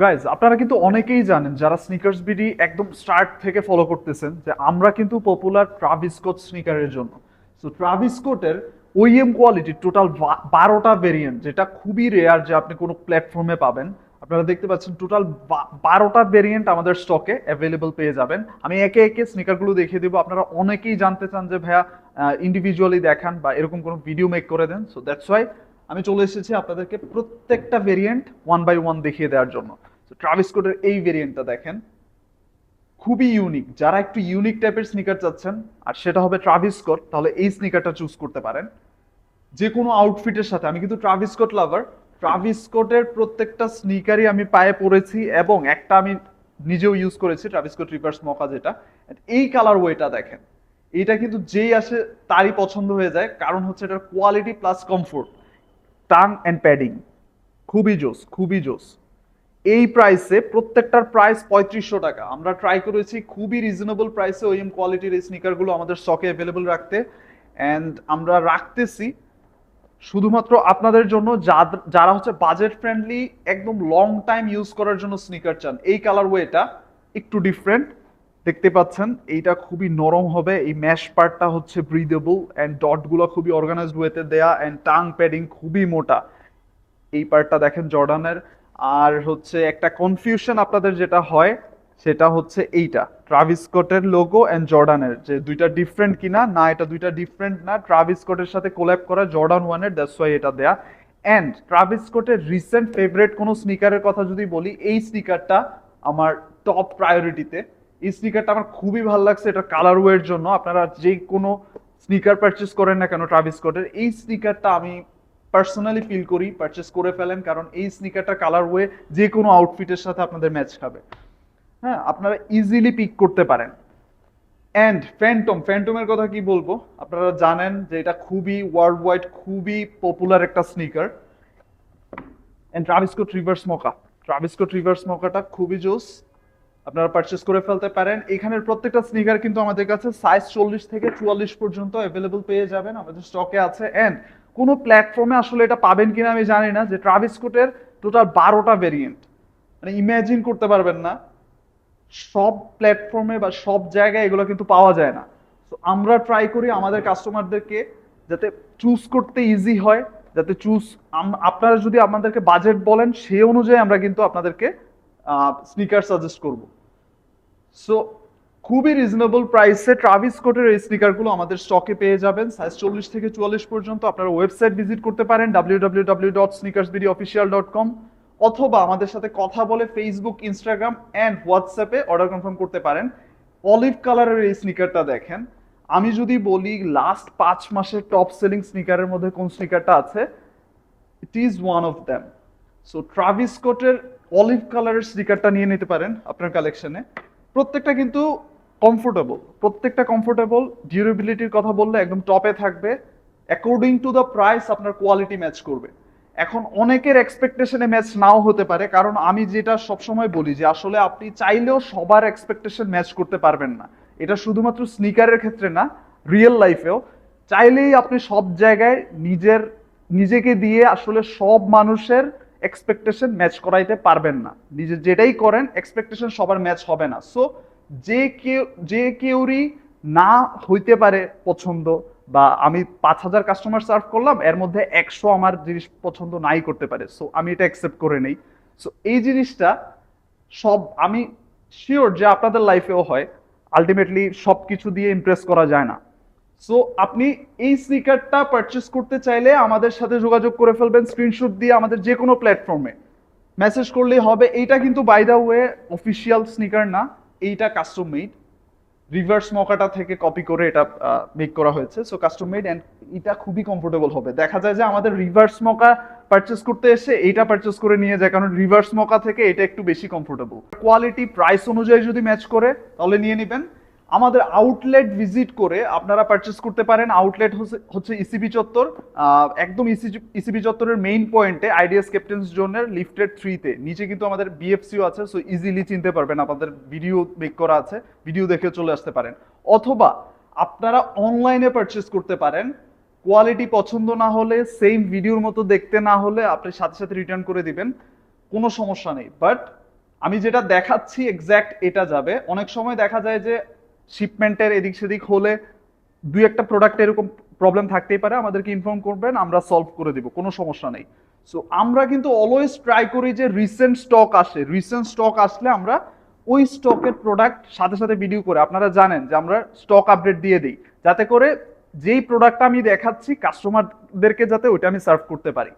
Guys আপনারা কিন্তু অনেকেই জানেন যারা স্নিকার্স বিডি একদম স্টার্ট থেকে ফলো করতেছেন যে আমরা কিন্তু পপুলার ট্রাভিস স্কট স্নিকারের জন্য। সো ট্রাভিস স্কটের ওইএম কোয়ালিটি টোটাল 12টা ভেরিয়েন্ট, যেটা খুবই রেয়ার যে আপনি কোনো প্ল্যাটফর্মে পাবেন। আপনারা দেখতে পাচ্ছেন টোটাল 12টা ভেরিয়েন্ট আমাদের স্টকে অ্যাভেলেবল পেয়ে যাবেন। আমি একে একে স্নিকারগুলো দেখিয়ে দেবো। আপনারা অনেকেই জানতে চান যে ভাইয়া ইন্ডিভিজুয়ালি দেখান বা এরকম কোনো ভিডিও মেক করে দেন। সো দ্যাটস ওয়াই আমি চলে এসেছি আপনাদেরকে প্রত্যেকটা ভেরিয়েন্ট ওয়ান বাই ওয়ান দেখিয়ে দেওয়ার জন্য। ট্রাভিস স্কটের এই ভেরিয়েন্টটা দেখেন, খুবই ইউনিক। যারা একটু ইউনিক টাইপের স্নিকার চাচ্ছেন আর সেটা হবে ট্রাভিস স্কট, তাহলে এই স্নিকারটা চুজ করতে পারেন যে কোনো আউটফিটের সাথে। আমি কিন্তু ট্রাভিস স্কট লাভার। ট্রাভিস স্কটের প্রত্যেকটা স্নিকারই আমি পায়ে পরেছি এবং একটা আমি নিজেও ইউজ করেছি, ট্রাভিস স্কট রিভার্স মকা যেটা। এই কালার ওয়েটা দেখেন, এটা কিন্তু যেই আসে তারই পছন্দ হয়ে যায়, কারণ হচ্ছে এটার quality plus comfort, tongue and padding খুবই জোস, খুবই জোস। এই প্রাইসে প্রত্যেকটার প্রাইস 3500 টাকা। আমরা ট্রাই করেছি খুবই রিজনেবল প্রাইসে ওইএম কোয়ালিটির এই স্নিকারগুলো আমাদের স্টকে অ্যাভেলেবল রাখতে, অ্যান্ড আমরা রাখতেছি শুধুমাত্র আপনাদের জন্য যারা হচ্ছে বাজেট ফ্রেন্ডলি, একদম লং টাইম ইউজ করার জন্য স্নিকার চান। এই কালার ওয়েটা একটু ডিফারেন্ট দেখতে পাচ্ছেন, এইটা খুবই নরম হবে, এই ম্যাশ পার্টটা হচ্ছে ব্রিদেবল অ্যান্ড ডটগুলো খুবই অর্গানাইজড ওয়েতে দেয়া, অ্যান্ড টাং প্যাডিং খুবই মোটা। এই পার্টটা দেখেন জর্ডানের। আর হচ্ছে একটা কনফিউশন আপনাদের যেটা হয় সেটা হচ্ছে এইটা ট্রাভিস স্কটের লোগো এন্ড জর্ডানের যে দুইটা ডিফারেন্ট কিনা, না এটা দুইটা ডিফারেন্ট না, ট্রাভিস স্কটের সাথে কোল্যাব করা জর্ডান ওয়ানের, দ্যাটস ওয়াই এটা দেয়া। এন্ড ট্রাভিস স্কটের রিসেন্ট ফেভারিট কোনো স্নিকারের কথা যদি বলি, এই স্নিকারটা আমার টপ প্রায়োরিটিতে। এই স্নিকারটা আমার খুবই ভালো লাগছে এটা কালার ওয়ের জন্য। আপনারা যে কোনো স্নিকার পারচেস করেন না কেন ট্রাভিস স্কটের, এই স্নিকারটা আমি পার্সোনালি ফিল করি পারচেস করে ফেলেন, কারণ এই স্নিকারটা কালার ওয়ে যে কোনো আউটফিটের সাথে আপনাদের ম্যাচ খাবে। হ্যাঁ, আপনারা ইজিলি পিক করতে পারেন। অ্যান্ড ফ্যান্টমের কথা কি বলবো, আপনারা জানেন যে এটা খুবই ওয়ার্ল্ড ওয়াইড খুবই পপুলার একটা sneaker. And Travis Scott reverse মকাটা খুবই জোস, আপনারা পারচেস করে ফেলতে পারেন। এখানের প্রত্যেকটা স্নিকার কিন্তু আমাদের কাছে সাইজ 40 থেকে 44 পর্যন্ত অ্যাভেলেবল পেয়ে যাবেন, আমাদের স্টকে আছে। এন্ড কোনো প্ল্যাটফর্মে আসলে এটা পাবেন কিনা আমি জানি না, যে ট্রাভিস স্কটের টোটাল 12টা ভেরিয়েন্ট, মানে ইমাজিন করতে পারবেন না সব প্ল্যাটফর্মে বা সব জায়গায় এগুলো কিন্তু পাওয়া যায় না। তো আমরা ট্রাই করি আমাদের কাস্টমারদেরকে যাতে চুজ করতে ইজি হয়, যাতে আপনারা যদি আপনাদেরকে বাজেট বলেন সেই অনুযায়ী আমরা কিন্তু আপনাদেরকে স্নিকার সাজেস্ট করব। সো খুবই রিজনেবল প্রাইসে ট্রাভিস স্কটের এই স্নিকারগুলো আমাদের স্টকে পেয়ে যাবেন সাইজ 40 থেকে 44 পর্যন্ত। আপনারা ওয়েবসাইট ভিজিট করতে পারেন www.sneakersbdofficial.com, অথবা আমাদের সাথে কথা বলে ফেসবুক, ইনস্টাগ্রাম অ্যান্ড হোয়াটসঅ্যাপে অর্ডার কনফার্ম করতে পারেন। অলিভ কালারের এই স্নিকারটা দেখেন, আমি যদি বলি লাস্ট 5 মাসের টপ সেলিং স্নিকারের মধ্যে কোন স্নিকারটা আছে, it is one of them. So Travis স্কটের অলিভ কালারের স্নিকারটা নিয়ে নিতে পারেন আপনার কালেকশনে। প্রত্যেকটা কিন্তু কমফোর্টেবল, প্রত্যেকটা কমফোর্টেবল। ডিউরেবিলিটির কথা বললে একদম টপে থাকবে, অ্যাকর্ডিং টু দ্য প্রাইস আপনার কোয়ালিটি ম্যাচ করবে। এখন অনেকের এক্সপেকটেশনে ম্যাচ নাও হতে পারে, কারণ আমি যেটা সবসময় বলি যে আসলে আপনি চাইলেও সবার এক্সপেকটেশন ম্যাচ করতে পারবেন না। এটা শুধুমাত্র স্নিকারের ক্ষেত্রে না, রিয়েল লাইফেও চাইলেই আপনি সব জায়গায় নিজেকে দিয়ে আসলে সব মানুষের এক্সপেকটেশন ম্যাচ করাইতে পারবেন না। নিজে যেটাই করেন এক্সপেকটেশন সবার ম্যাচ হবে না। সো যে কেউরই না হইতে পারে পছন্দ, বা আমি 5,000 কাস্টমার সার্ভ করলাম এর মধ্যে 100 আমার জিনিস পছন্দ নাই করতে পারে, সো আমি এটা অ্যাকসেপ্ট করে নেই। সো এই জিনিসটা সব আমি শিওর যে আপনাদের লাইফেও হয়, আলটিমেটলি সব কিছু দিয়ে ইমপ্রেস করা যায় না। সো আপনি এই স্নিকারটা পারচেস করতে চাইলে আমাদের সাথে যোগাযোগ করে ফেলবেন স্ক্রিনশট দিয়ে আমাদের যে কোনো প্ল্যাটফর্মে মেসেজ করলেই হবে। এইটা কিন্তু by the way official sneaker না, এইটা কাস্টম মেড, রিভার্স মকাটা থেকে কপি করে এটা মেক করা হয়েছে। সো কাস্টম মেড, অ্যান্ড এটা খুবই কমফোর্টেবল হবে। দেখা যায় যে আমাদের রিভার্স মকা পারচেস করতে এসে এইটা পারচেস করে নিয়ে যায়, কারণ রিভার্স মকা থেকে এটা একটু বেশি কমফোর্টেবল। কোয়ালিটি প্রাইস অনুযায়ী যদি ম্যাচ করে তাহলে নিয়ে নেবেন। আমাদের আউটলেট ভিজিট করে আপনারা পারচেস করতে পারেন। আউটলেট হচ্ছে ইসিবি চত্বর, একদম ইসিবি চত্বরের মেইন পয়েন্টে আইডিএস ক্যাপ্টেন্স জোনের লিফটেড 3-তে নিচে কিন্তু আমাদের বিএফসিও আছে। সো ইজিলি চিনতে পারবেন, আমাদের ভিডিও মেক করা আছে, ভিডিও দেখে চলে আসতে পারেন। অথবা আপনারা অনলাইনে পারচেস করতে পারেন। কোয়ালিটি পছন্দ না হলে, সেম ভিডিওর মতো দেখতে না হলে আপনি সাথে সাথে রিটার্ন করে দিবেন, কোনো সমস্যা নেই। বাট আমি যেটা দেখাচ্ছি এক্স্যাক্ট এটা যাবে। অনেক সময় দেখা যায় যে শিপমেন্টের এদিক সেদিক হলে দুই একটা প্রোডাক্ট এরকম প্রবলেম থাকতেই পারে, আমাদেরকে ইনফর্ম করবেন, আমরা সলভ করে দিব, কোনো সমস্যা নেই। সো আমরা কিন্তু অলওয়েজ ট্রাই করি যে রিসেন্ট স্টক আসলে আমরা ওই স্টকের প্রোডাক্ট সাথে সাথে ভিডিও করে, আপনারা জানেন যে আমরা স্টক আপডেট দিয়ে দিই, যাতে করে যেই প্রোডাক্টটা আমি দেখাচ্ছি কাস্টমারদেরকে যাতে ওইটা আমি সার্ভ করতে পারি।